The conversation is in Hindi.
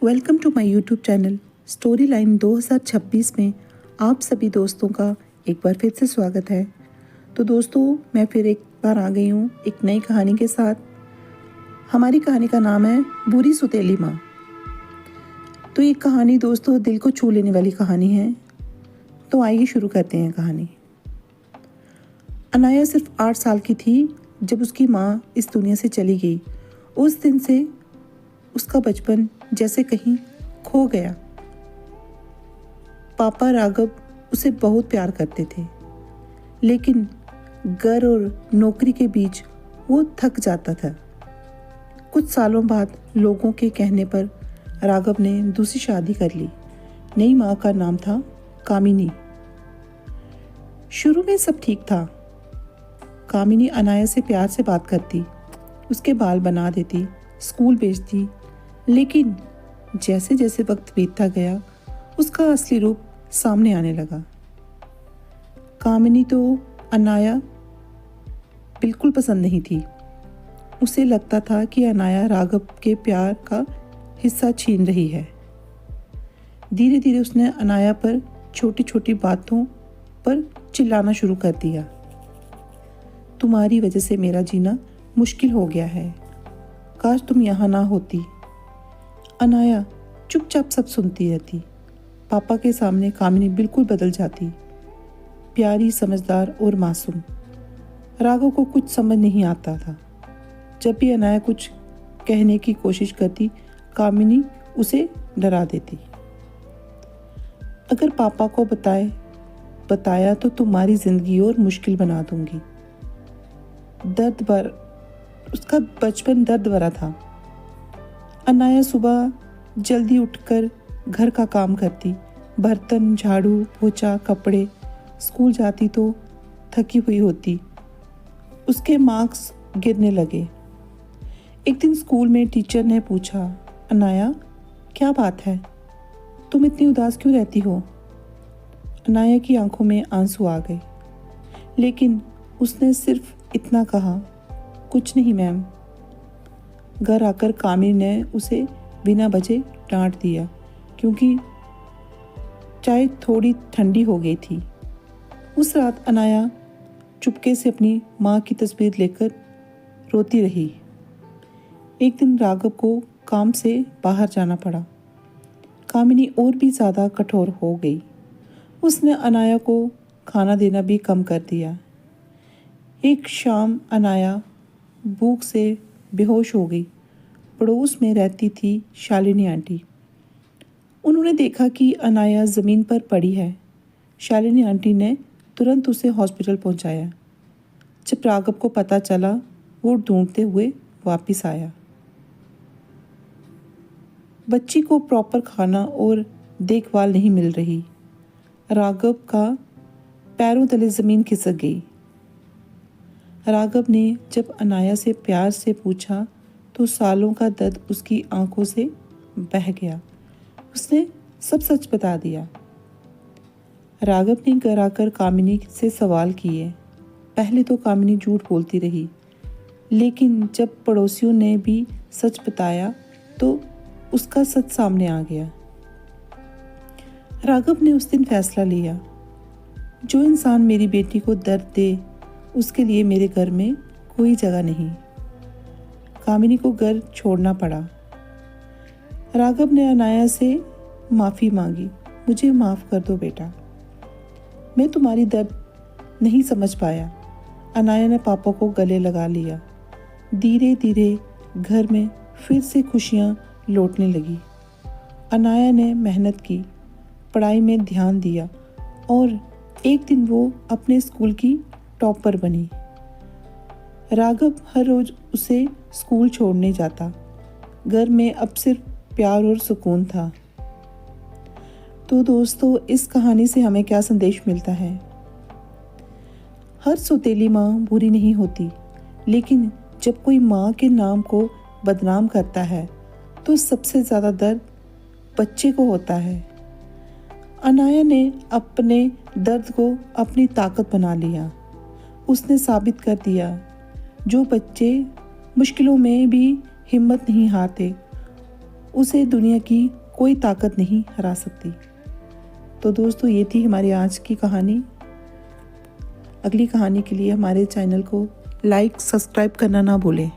Welcome to my YouTube channel story line 2026 में आप सभी दोस्तों का एक बार फिर से स्वागत है। तो दोस्तों, मैं फिर एक बार आ गई हूँ एक नई कहानी के साथ। हमारी कहानी का नाम है बुरी सुतेली माँ। तो ये कहानी दोस्तों दिल को छू लेने वाली कहानी है। तो आइए शुरू करते हैं कहानी। अनाया सिर्फ 8 साल की थी जब उसकी माँ इस दुनिया से चली गई। उस दिन से उसका बचपन जैसे कहीं खो गया। पापा राघव उसे बहुत प्यार करते थे, लेकिन घर और नौकरी के बीच वो थक जाता था। कुछ सालों बाद लोगों के कहने पर राघव ने दूसरी शादी कर ली। नई माँ का नाम था कामिनी। शुरू में सब ठीक था। कामिनी अनाया से प्यार से बात करती, उसके बाल बना देती, स्कूल भेजती। लेकिन जैसे जैसे वक्त बीतता गया उसका असली रूप सामने आने लगा। कामिनी तो अनाया बिल्कुल पसंद नहीं थी। उसे लगता था कि अनाया राघव के प्यार का हिस्सा छीन रही है। धीरे धीरे उसने अनाया पर छोटी छोटी बातों पर चिल्लाना शुरू कर दिया। तुम्हारी वजह से मेरा जीना मुश्किल हो गया है, काश तुम यहाँ ना होती। अनाया चुपचाप सब सुनती रहती। पापा के सामने कामिनी बिल्कुल बदल जाती, प्यारी, समझदार और मासूम। राघव को कुछ समझ नहीं आता था। जब भी अनाया कुछ कहने की कोशिश करती, कामिनी उसे डरा देती। अगर पापा को बताया तो तुम्हारी जिंदगी और मुश्किल बना दूंगी। उसका बचपन दर्द भरा था। अनाया सुबह जल्दी उठकर घर का काम करती, बर्तन, झाड़ू, पोछा, कपड़े। स्कूल जाती तो थकी हुई होती। उसके मार्क्स गिरने लगे। एक दिन स्कूल में टीचर ने पूछा, अनाया क्या बात है, तुम इतनी उदास क्यों रहती हो? अनाया की आंखों में आंसू आ गए, लेकिन उसने सिर्फ इतना कहा, कुछ नहीं मैम। घर आकर कामिनी ने उसे बिना वजह डांट दिया, क्योंकि चाय थोड़ी ठंडी हो गई थी। उस रात अनाया चुपके से अपनी माँ की तस्वीर लेकर रोती रही। एक दिन राघव को काम से बाहर जाना पड़ा। कामिनी और भी ज़्यादा कठोर हो गई। उसने अनाया को खाना देना भी कम कर दिया। एक शाम अनाया भूख से बेहोश हो गई। पड़ोस में रहती थी शालिनी आंटी। उन्होंने देखा कि अनाया ज़मीन पर पड़ी है। शालिनी आंटी ने तुरंत उसे हॉस्पिटल पहुंचाया। जब राघव को पता चला, वो ढूंढते हुए वापस आया। बच्ची को प्रॉपर खाना और देखभाल नहीं मिल रही। राघव का पैरों तले ज़मीन खिसक गई। राघव ने जब अनाया से प्यार से पूछा तो सालों का दर्द उसकी आंखों से बह गया। उसने सब सच बता दिया। राघव ने घर आकर कामिनी से सवाल किए। पहले तो कामिनी झूठ बोलती रही, लेकिन जब पड़ोसियों ने भी सच बताया तो उसका सच सामने आ गया। राघव ने उस दिन फैसला लिया, जो इंसान मेरी बेटी को दर्द दे उसके लिए मेरे घर में कोई जगह नहीं। कामिनी को घर छोड़ना पड़ा। राघव ने अनाया से माफ़ी मांगी। मुझे माफ़ कर दो बेटा, मैं तुम्हारी दर्द नहीं समझ पाया। अनाया ने पापा को गले लगा लिया। धीरे धीरे घर में फिर से खुशियाँ लौटने लगी। अनाया ने मेहनत की, पढ़ाई में ध्यान दिया और एक दिन वो अपने स्कूल की टॉपर बनी। राघव हर रोज उसे स्कूल छोड़ने जाता। घर में अब सिर्फ प्यार और सुकून था। तो दोस्तों, इस कहानी से हमें क्या संदेश मिलता है? हर सौतेली माँ बुरी नहीं होती, लेकिन जब कोई माँ के नाम को बदनाम करता है तो सबसे ज़्यादा दर्द बच्चे को होता है। अनाया ने अपने दर्द को अपनी ताकत बना लिया। उसने साबित कर दिया, जो बच्चे मुश्किलों में भी हिम्मत नहीं हारते, उसे दुनिया की कोई ताकत नहीं हरा सकती। तो दोस्तों, ये थी हमारी आज की कहानी। अगली कहानी के लिए हमारे चैनल को लाइक सब्सक्राइब करना ना भूलें।